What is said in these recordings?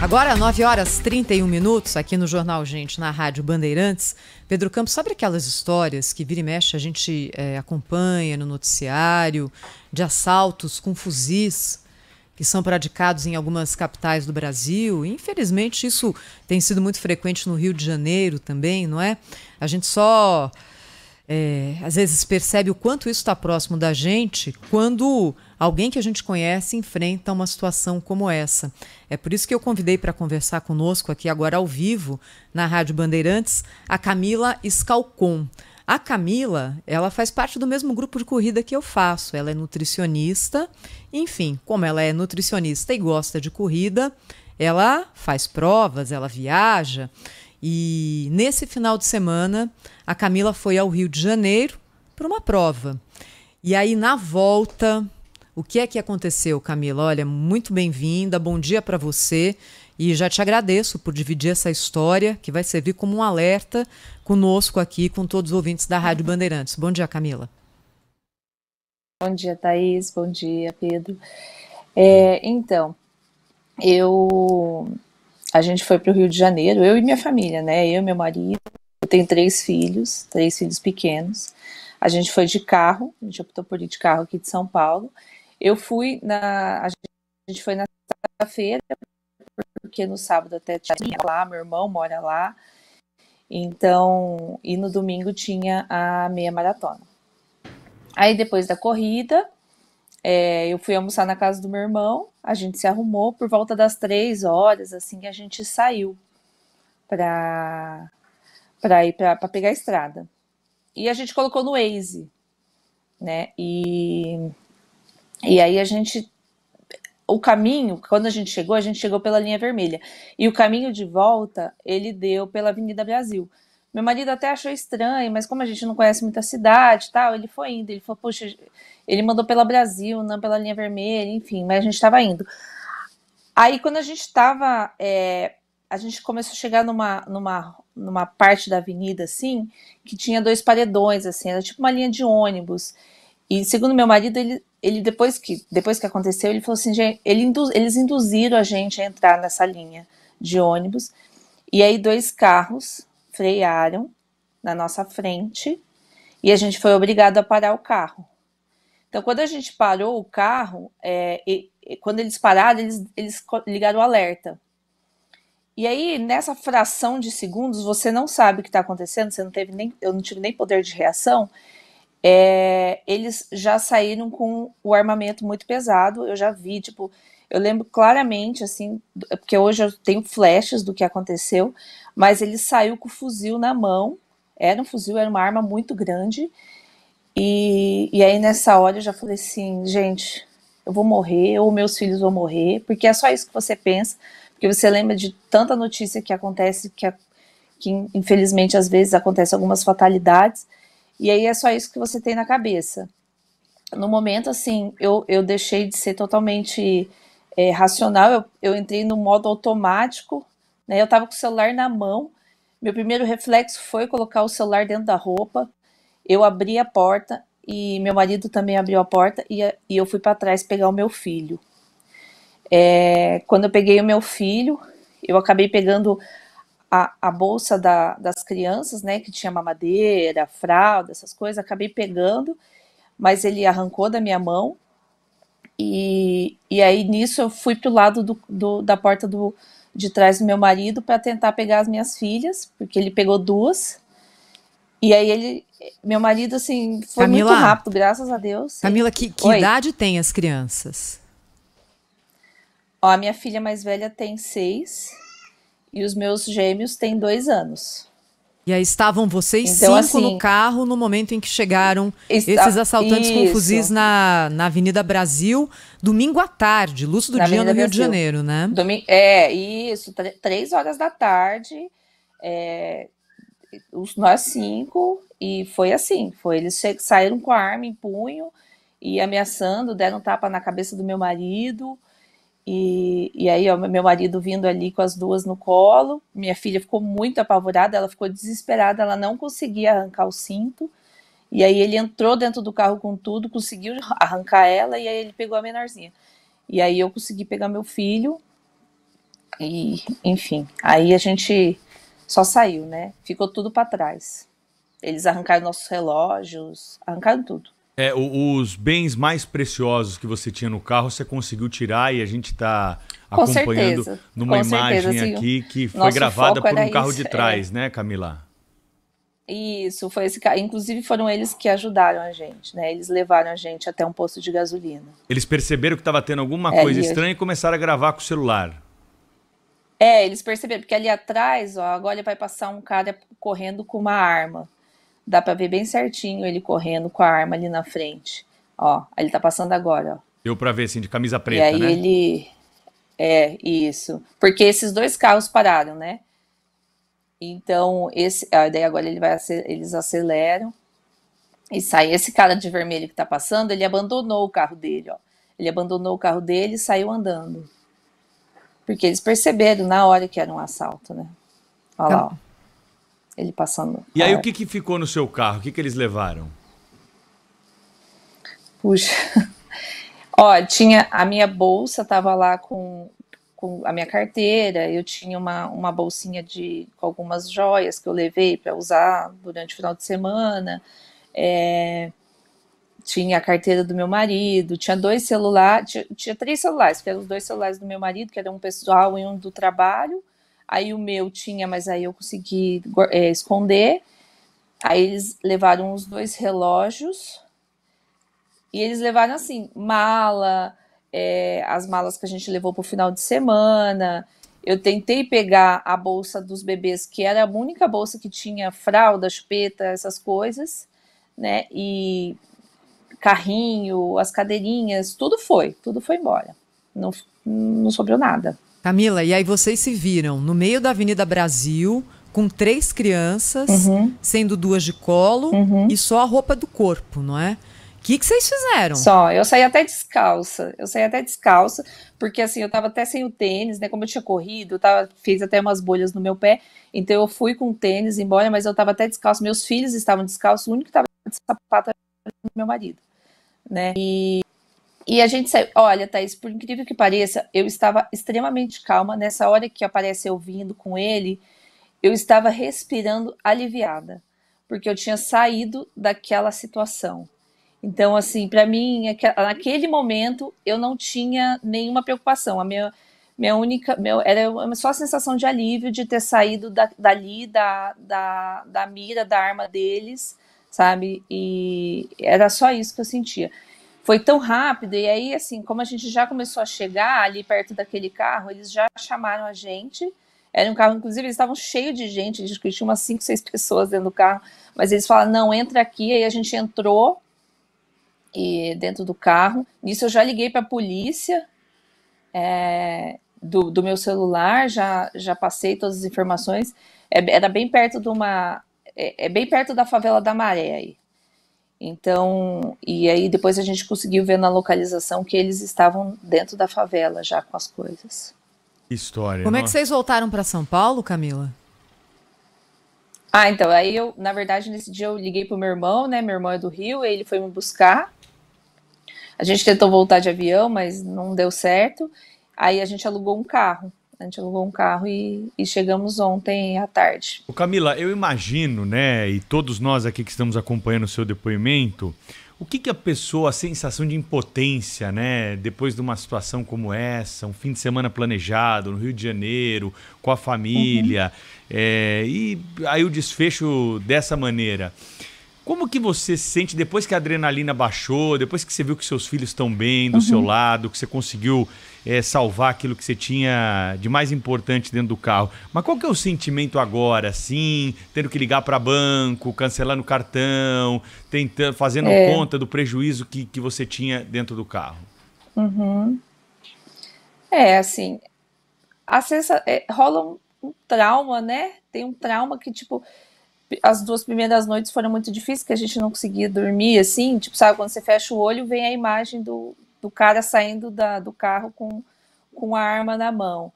Agora, 9h31, aqui no Jornal Gente, na Rádio Bandeirantes. Pedro Campos, sabe aquelas histórias que vira e mexe a gente acompanha no noticiário, de assaltos com fuzis que são praticados em algumas capitais do Brasil? Infelizmente, isso tem sido muito frequente no Rio de Janeiro também, não é? A gente só, às vezes, percebe o quanto isso está próximo da gente quando alguém que a gente conhece enfrenta uma situação como essa. É por isso que eu convidei para conversar conosco aqui agora ao vivo, na Rádio Bandeirantes, a Camila Scalcon. A Camila, ela faz parte do mesmo grupo de corrida que eu faço. Ela é nutricionista. Enfim, como ela é nutricionista e gosta de corrida, ela faz provas, ela viaja. E nesse final de semana, a Camila foi ao Rio de Janeiro para uma prova. E aí, na volta, o que é que aconteceu, Camila? Olha, muito bem-vinda, bom dia para você. E já te agradeço por dividir essa história, que vai servir como um alerta conosco aqui, com todos os ouvintes da Rádio Bandeirantes. Bom dia, Camila. Bom dia, Thaís. Bom dia, Pedro. Então, a gente foi para o Rio de Janeiro, eu e minha família, né? Eu e meu marido. Eu tenho três filhos pequenos. A gente foi de carro, a gente optou por ir de carro aqui de São Paulo. A gente foi na sexta-feira, porque no sábado até tinha lá, meu irmão mora lá. Então, e no domingo tinha a meia maratona. Aí depois da corrida, eu fui almoçar na casa do meu irmão, a gente se arrumou, por volta das 3 horas, assim, a gente saiu para ir para pegar a estrada. E a gente colocou no Waze, né? E aí o caminho, quando a gente chegou pela linha vermelha. E o caminho de volta, ele deu pela Avenida Brasil. Meu marido até achou estranho, mas como a gente não conhece muita cidade e tal, ele foi indo. Ele falou, poxa, ele mandou pela Brasil, não pela linha vermelha, enfim, mas a gente estava indo. Aí quando a gente estava, a gente começou a chegar numa parte da avenida, assim, que tinha 2 paredões, assim, era tipo uma linha de ônibus. E segundo meu marido, ele depois que aconteceu, ele falou assim, gente, eles induziram a gente a entrar nessa linha de ônibus, e aí 2 carros frearam na nossa frente, e a gente foi obrigado a parar o carro. Então, quando a gente parou o carro, quando eles pararam, eles ligaram o alerta. E aí, nessa fração de segundos, você não sabe o que está acontecendo, eu não tive nem poder de reação, eles já saíram com o armamento muito pesado. Eu já vi, eu lembro claramente, assim, porque hoje eu tenho flashes do que aconteceu, mas ele saiu com o fuzil na mão, era um fuzil, era uma arma muito grande, e aí nessa hora eu já falei assim, gente, eu vou morrer, ou meus filhos vão morrer, porque é só isso que você pensa, porque você lembra de tanta notícia que acontece, que infelizmente às vezes acontecem algumas fatalidades, e aí é só isso que você tem na cabeça. No momento, assim, eu deixei de ser totalmente racional, eu entrei no modo automático, né? Eu estava com o celular na mão, meu primeiro reflexo foi colocar o celular dentro da roupa, eu abri a porta, e meu marido também abriu a porta, e eu fui para trás pegar o meu filho. Quando eu peguei o meu filho, eu acabei pegando a bolsa das crianças, né, que tinha mamadeira, fralda, essas coisas, acabei pegando, mas ele arrancou da minha mão, e aí nisso eu fui pro lado da porta de trás do meu marido para tentar pegar as minhas filhas, porque ele pegou 2, e aí meu marido, assim, foi Camila, muito rápido, graças a Deus. Camila, que idade tem as crianças? Ó, a minha filha mais velha tem 6, e os meus gêmeos têm 2 anos. E aí estavam vocês então, 5 assim, no carro no momento em que chegaram esses assaltantes com fuzis na Avenida Brasil, domingo à tarde, lúcido na dia Avenida no Rio de Brasil. Janeiro, né? Isso, 3 horas da tarde, nós 5, e foi assim, eles saíram com a arma em punho e ameaçando, deram um tapa na cabeça do meu marido, e aí, ó, meu marido vindo ali com as 2 no colo, minha filha ficou muito apavorada, ela ficou desesperada, ela não conseguia arrancar o cinto, e aí ele entrou dentro do carro com tudo, conseguiu arrancar ela, e aí ele pegou a menorzinha. E aí eu consegui pegar meu filho, E, enfim, aí a gente só saiu, né? Ficou tudo para trás. Eles arrancaram nossos relógios, arrancaram tudo. Os bens mais preciosos que você tinha no carro, você conseguiu tirar e a gente está Com acompanhando certeza, numa com certeza, imagem assim, aqui que foi nosso gravada foco por era um carro isso, de trás, né, Camila? isso, foi esse cara, inclusive foram eles que ajudaram a gente, né, eles levaram a gente até um posto de gasolina. Eles perceberam que estava tendo alguma É, coisa estranha e começaram a gravar com o celular. eles perceberam, porque ali atrás, ó, agora vai passar um cara correndo com uma arma, dá pra ver bem certinho ele correndo com a arma ali na frente, ó, ele tá passando agora, ó. Deu pra ver, assim, de camisa E preta, aí né? isso, porque esses dois carros pararam, né? Então, daí agora eles aceleram e sai. Esse cara de vermelho que tá passando, ele abandonou o carro dele, ó. Ele abandonou o carro dele e saiu andando. Porque eles perceberam na hora que era um assalto, né? Olha lá, ó. Ele passando. E aí, o que ficou no seu carro? O que eles levaram? Puxa. Ó, tinha a minha bolsa, tava lá com a minha carteira, eu tinha uma bolsinha com algumas joias que eu levei para usar durante o final de semana, tinha a carteira do meu marido, tinha dois celulares, tinha três celulares, que eram os dois celulares do meu marido, que era um pessoal e um do trabalho, aí o meu tinha, mas aí eu consegui esconder, aí eles levaram os dois relógios, e eles levaram assim, mala, as malas que a gente levou para o final de semana. Eu tentei pegar a bolsa dos bebês, que era a única bolsa que tinha fralda, chupeta, essas coisas, né? E carrinho, as cadeirinhas, tudo foi embora. Não sobrou nada. Camila, e aí vocês se viram no meio da Avenida Brasil, com 3 crianças, sendo 2 de colo e só a roupa do corpo, não é? O que vocês fizeram? Só, eu saí até descalça, porque assim, eu tava até sem o tênis, né, como eu tinha corrido, fiz até umas bolhas no meu pé, então eu fui com o tênis embora, mas eu tava até descalço, meus filhos estavam descalços, o único que tava de sapato era o meu marido, né, e a gente saiu. Olha, Thaís, por incrível que pareça, eu estava extremamente calma, nessa hora que aparece eu vindo com ele, eu estava respirando aliviada, porque eu tinha saído daquela situação. Então, assim, para mim, naquele momento, eu não tinha nenhuma preocupação. A minha única. Era só a sensação de alívio de ter saído dali, da mira, da arma deles, sabe? E era só isso que eu sentia. Foi tão rápido, e aí, assim, como a gente já começou a chegar ali perto daquele carro, eles já chamaram a gente. Era um carro, inclusive, eles estavam cheios de gente, acho que tinha umas 5, 6 pessoas dentro do carro, mas eles falaram: não, entra aqui, aí a gente entrou. E dentro do carro. Nisso eu já liguei para a polícia do meu celular, já passei todas as informações. Era bem perto de bem perto da favela da Maré aí. Então, e aí depois a gente conseguiu ver na localização que eles estavam dentro da favela já com as coisas. História. Como é que vocês voltaram para São Paulo, Camila? Então, aí na verdade, nesse dia eu liguei pro meu irmão, né? Meu irmão é do Rio, ele foi me buscar. A gente tentou voltar de avião, mas não deu certo. Aí a gente alugou um carro. E chegamos ontem à tarde. Camila, eu imagino, né, e todos nós aqui que estamos acompanhando o seu depoimento, o que a pessoa, a sensação de impotência, né, depois de uma situação como essa, um fim de semana planejado no Rio de Janeiro, com a família, e aí o desfecho dessa maneira. Como que você se sente depois que a adrenalina baixou, depois que você viu que seus filhos estão bem do seu lado, que você conseguiu salvar aquilo que você tinha de mais importante dentro do carro? Mas qual que é o sentimento agora, assim, tendo que ligar para banco, cancelando o cartão, fazendo conta do prejuízo que você tinha dentro do carro? Assim, rola um trauma, né? Tem um trauma que, tipo, as 2 primeiras noites foram muito difíceis, que a gente não conseguia dormir, assim, tipo, sabe, quando você fecha o olho, vem a imagem do cara saindo do carro com a arma na mão.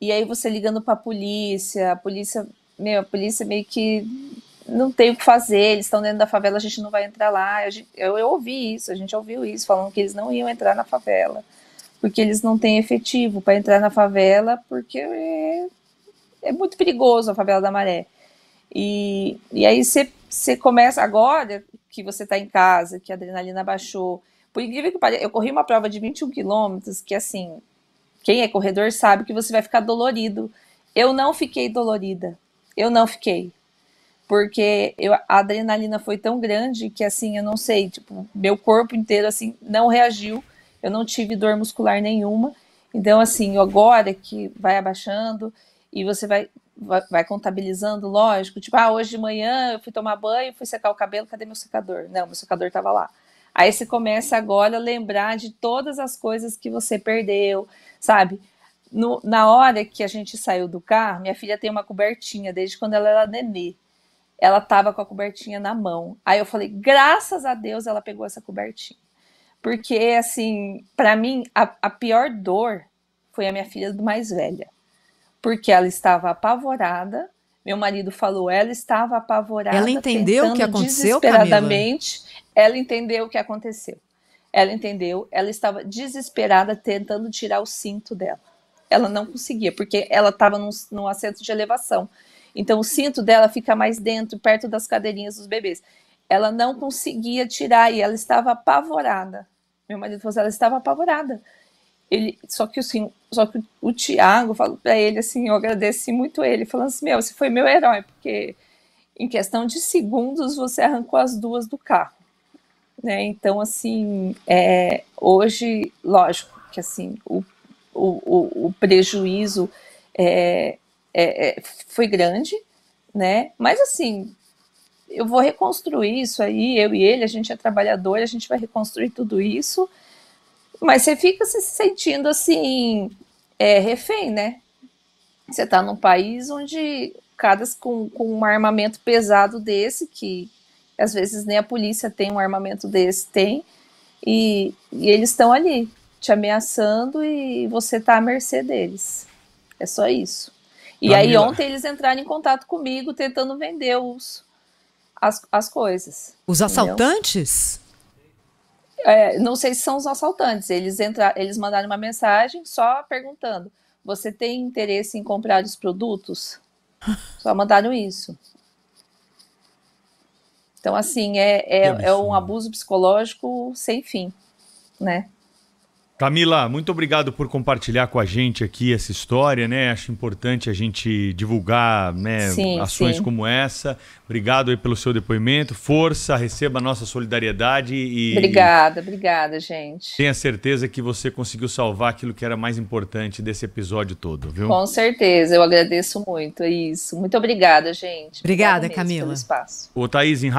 E aí você ligando pra polícia, a polícia meio que não tem o que fazer, eles estão dentro da favela, a gente não vai entrar lá. Eu ouvi isso, a gente ouviu isso, falando que eles não iam entrar na favela, porque eles não têm efetivo para entrar na favela, porque é muito perigoso a favela da Maré. E aí você começa, agora que você está em casa, que a adrenalina baixou, por incrível que pareça, eu corri uma prova de 21 quilômetros, que assim, quem é corredor sabe que você vai ficar dolorido. Eu não fiquei dolorida, eu não fiquei. Porque a adrenalina foi tão grande que, assim, eu não sei, tipo, meu corpo inteiro, assim, não reagiu, eu não tive dor muscular nenhuma. Então, assim, agora que vai abaixando e você vai contabilizando, lógico, tipo, hoje de manhã eu fui tomar banho, fui secar o cabelo, cadê meu secador? Não, meu secador estava lá. Aí você começa agora a lembrar de todas as coisas que você perdeu, sabe? Na hora que a gente saiu do carro, minha filha tem uma cobertinha desde quando ela era nenê. Ela tava com a cobertinha na mão. Aí eu falei, graças a Deus ela pegou essa cobertinha. Porque, assim, para mim, a pior dor foi a minha filha mais velha. Porque ela estava apavorada. Meu marido falou, ela estava apavorada. Ela entendeu o que aconteceu, desesperadamente. Camila? Ela entendeu o que aconteceu. Ela entendeu. Ela estava desesperada tentando tirar o cinto dela. Ela não conseguia, porque ela estava num assento de elevação. Então o cinto dela fica mais dentro, perto das cadeirinhas dos bebês. Ela não conseguia tirar e ela estava apavorada. Meu marido falou assim, ela estava apavorada. Só que o Thiago falou para ele assim, eu agradeci muito ele, falando assim, você foi meu herói, porque em questão de segundos você arrancou as duas do carro. Né? Então, assim, hoje, lógico que assim, o prejuízo foi grande, né? Mas assim, eu vou reconstruir isso aí, eu e ele, a gente é trabalhador, a gente vai reconstruir tudo isso, mas você fica se sentindo assim, refém, né? Você tá num país onde caras com um armamento pesado desse, que às vezes nem a polícia tem um armamento desse, e eles estão ali, te ameaçando e você tá à mercê deles. É só isso. E aí ontem eles entraram em contato comigo tentando vender as coisas. Os assaltantes? Não sei se são os assaltantes. Eles mandaram uma mensagem só perguntando, você tem interesse em comprar os produtos? Só mandaram isso. Então, assim, é um abuso psicológico sem fim, né? Camila, muito obrigado por compartilhar com a gente aqui essa história, né? Acho importante a gente divulgar, né, ações como essa. Obrigado aí pelo seu depoimento. Força, receba a nossa solidariedade e... Obrigada, gente. Tenha certeza que você conseguiu salvar aquilo que era mais importante desse episódio todo, viu? Com certeza, eu agradeço muito, é isso. Muito obrigada, gente. Obrigada, Camila. Pelo espaço. Ô, Thaís, em